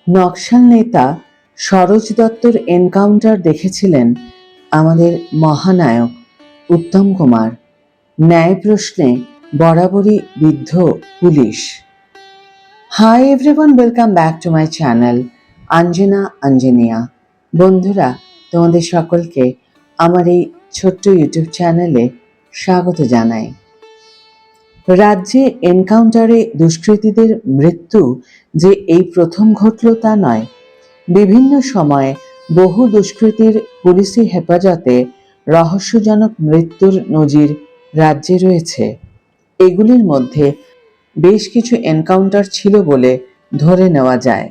নকশাল নেতা সরোজ দত্তর এনকাউন্টার দেখেছিলেন আমাদের মহানায়ক উত্তম কুমার। ন্যায় প্রশ্নে বরাবরই বিদ্ধ পুলিশ। Hi everyone, welcome back to my channel Anjana Anjania. বন্ধুরা, তোমাদের সকলকে আমার এই ছোট্ট ইউটিউব চ্যানেলে স্বাগত জানাই। রাজ্যে এনকাউন্টারে দুষ্কৃতীদের মৃত্যু যে এই প্রথম ঘটল তা নয়। বিভিন্ন সময়ে বহু দুষ্কৃতীর পুলিশি হেফাজতে রহস্যজনক মৃত্যুর নজির রাজ্যে রয়েছে। এগুলির মধ্যে বেশ কিছু এনকাউন্টার ছিল বলে ধরে নেওয়া যায়।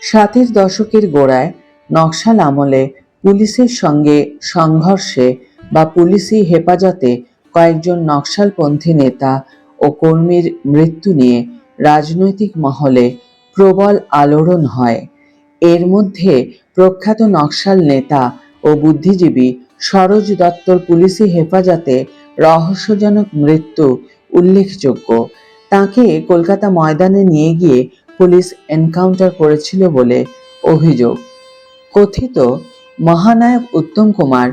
60-এর দশকের গোড়ায় নকশাল আমলে পুলিশের সঙ্গে সংঘর্ষে বা পুলিশি হেফাজতে কয়েকজন নকশালপন্থী নেতা ও কর্মীর মৃত্যু নিয়ে রাজনৈতিক মহলে প্রবল আলোড়ন হয়। এর মধ্যে প্রখ্যাত নকশাল নেতা ও বুদ্ধিজীবী সরোজ দত্তর পুলিশি হেফাজতে রহস্যজনক মৃত্যু উল্লেখযোগ্য। তাকে কলকাতা ময়দানে নিয়ে গিয়ে পুলিশ এনকাউন্টার করেছিল বলে অভিযোগ। কথিত মহানায়ক উত্তম কুমার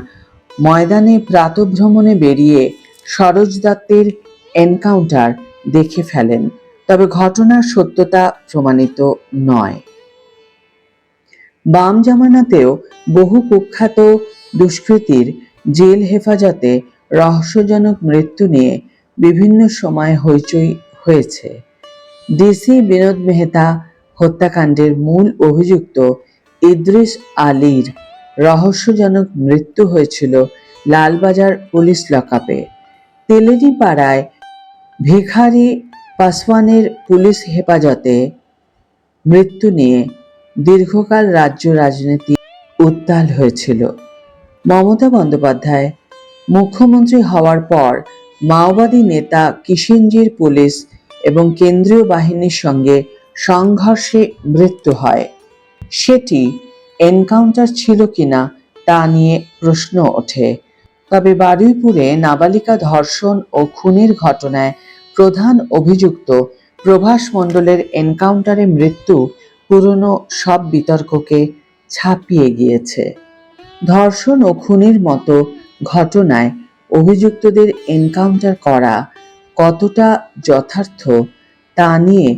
ময়দানে প্রাতঃভ্রমণে বেরিয়ে সরোজ দত্তের এনকাউন্টার দেখে ফেলেন, তবে ঘটনার সত্যতা প্রমাণিত নয়। বাম জামানাতেও বহু কুখ্যাত দুষ্কৃতীর জেল হেফাজতে রহস্যজনক মৃত্যু নিয়ে বিভিন্ন সময় হইচই হয়েছে। ডিসি বিনোদ মেহতা হত্যাকাণ্ডের মূল অভিযুক্ত ইদ্রিস আলীর রহস্যজনক মৃত্যু হয়েছিল লালবাজার পুলিশ লকআপে। তেলেরিপাড়ায় ভিখারি পাসওয়ানের পুলিশ হেফাজতে মৃত্যু নিয়ে দীর্ঘকাল রাজ্য রাজনীতি উত্তাল হয়েছিল। মমতা বন্দ্যোপাধ্যায় মুখ্যমন্ত্রী হওয়ার পর মাওবাদী নেতা কিষেনজির পুলিশ এবং কেন্দ্রীয় বাহিনীর সঙ্গে সংঘর্ষে মৃত্যু হয়। সেটি এনকাউন্টার ছিল কিনা তা নিয়ে প্রশ্ন ওঠে। তবে বারুইপুরে নাবালিকা ধর্ষণ ও খুনের ঘটনায় প্রধান অভিযুক্ত প্রভাস মণ্ডলের এনকাউন্টারে মৃত্যু পুরনো সব বিতর্ককে ছাপিয়ে গিয়েছে। ধর্ষণ ও খুনের মতো ঘটনায় অভিযুক্তদের এনকাউন্টার করা কতটা যথার্থ তা নিয়ে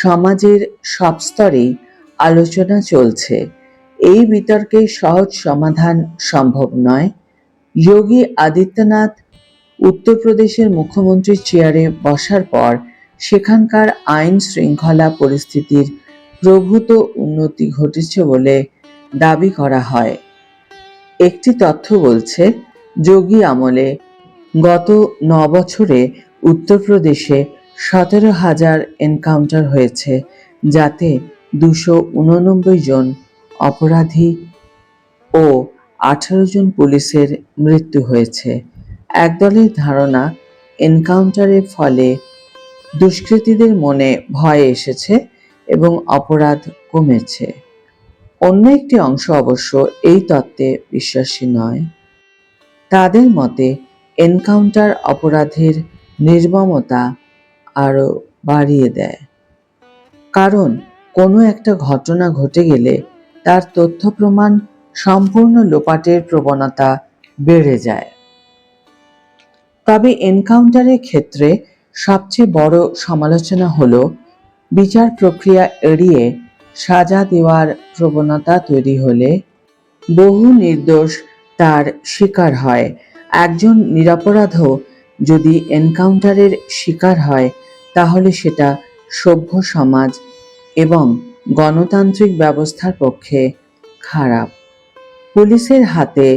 সমাজের সব স্তরেই আলোচনা চলছে। এই বিতর্কে সহজ সমাধান সম্ভব নয়। যোগী আদিত্যনাথ উত্তরপ্রদেশের মুখ্যমন্ত্রীর চেয়ারে বসার পর সেখানকার আইন শৃঙ্খলা পরিস্থিতির প্রভূত উন্নতি ঘটেছে বলে দাবি করা হয়। একটি তথ্য বলছে, যোগী আমলে গত 9 বছরে উত্তরপ্রদেশে 17,000 এনকাউন্টার হয়েছে, যাতে 289 জন অপরাধী ও 18 জন পুলিশের মৃত্যু হয়েছে। একদলের ধারণা, এনকাউন্টারের ফলে দুষ্কৃতীদের মনে ভয় এসেছে এবং অপরাধ কমেছে। অন্য একটি অংশ অবশ্য এই তত্ত্বে বিশ্বাসী নয়। তাদের মতে এনকাউন্টার অপরাধের নির্মমতা আরও বাড়িয়ে দেয়, কারণ কোনো একটা ঘটনা ঘটে গেলে তার তথ্য প্রমাণ সম্পূর্ণ লোপাটের প্রবণতা বেড়ে যায়। তবে এনকাউন্টারের ক্ষেত্রে সবচেয়ে বড় সমালোচনা হলো বিচার প্রক্রিয়া এড়িয়ে সাজা দেওয়ার প্রবণতা তৈরি হলে বহু নির্দোষ তার শিকার হয়। একজন নিরপরাধও যদি এনকাউন্টারের শিকার হয়, তাহলে সেটা সভ্য সমাজ এবং গণতান্ত্রিক ব্যবস্থার পক্ষে খারাপ। পুলিশের হাতে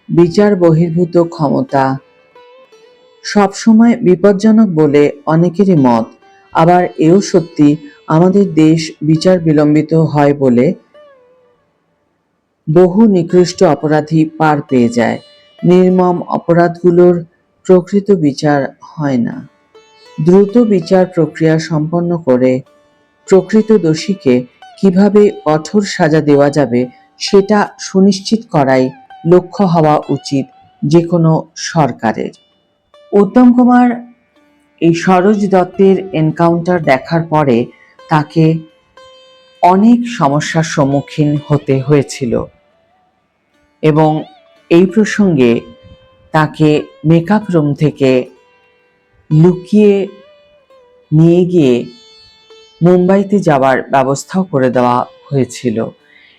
বিচার বহির্ভূত ক্ষমতা সবসময় বিপজ্জনক বলে অনেকেরই মত। আবার এও সত্যি, আমাদের দেশ বিচার বিলম্বিত হয় বলে বহু নিকৃষ্ট অপরাধী পার পেয়ে যায়। নির্মম অপরাধগুলোর প্রকৃত বিচার হয় না। দ্রুত বিচার প্রক্রিয়া সম্পন্ন করে প্রকৃত দোষীকে কিভাবে কঠোর সাজা দেওয়া যাবে সেটা সুনিশ্চিত করাই লক্ষ্য হওয়া উচিত যে কোনো সরকারের। উত্তম কুমার এই সরোজ দত্তের এনকাউন্টার দেখার পরে তাকে অনেক সমস্যার সম্মুখীন হতে হয়েছিল এবং এই প্রসঙ্গে তাকে মেকআপ রুম থেকে লুকিয়ে নিয়ে গিয়ে মুম্বাইতে যাওয়ার ব্যবস্থাও করে দেওয়া হয়েছিল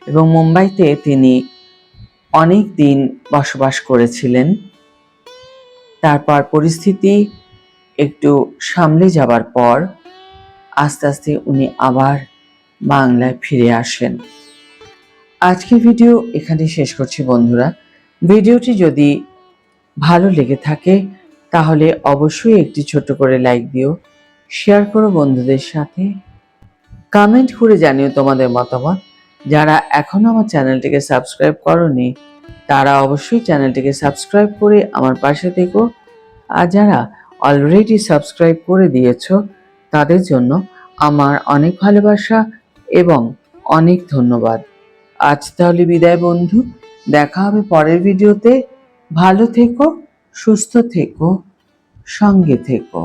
এবং মুম্বাইতে তিনি অনেক দিন বসবাস করেছিলেন। তারপর পরিস্থিতি একটু সামলে যাবার পর আস্তে আস্তে উনি আবার বাংলায় ফিরে আসেন। আজকের ভিডিও এখানে শেষ করছি বন্ধুরা। ভিডিওটি যদি ভালো লেগে থাকে তাহলে অবশ্যই একটি ছোট করে লাইক দিও, শেয়ার করো বন্ধুদের সাথে, কমেন্ট করে জানিও তোমাদের মতামত। যারা এখনো আমার চ্যানেলটিকে সাবস্ক্রাইব করোনি তারা অবশ্যই চ্যানেলটিকে সাবস্ক্রাইব করে আমার পাশে থেকো, আর যারা অলরেডি সাবস্ক্রাইব করে দিয়েছো তাদের জন্য আমার অনেক ভালোবাসা এবং অনেক ধন্যবাদ। আজ তাহলে বিদায় বন্ধু, দেখা হবে পরের ভিডিওতে। ভালো থেকো, সুস্থ থেকো, সঙ্গে থেকো।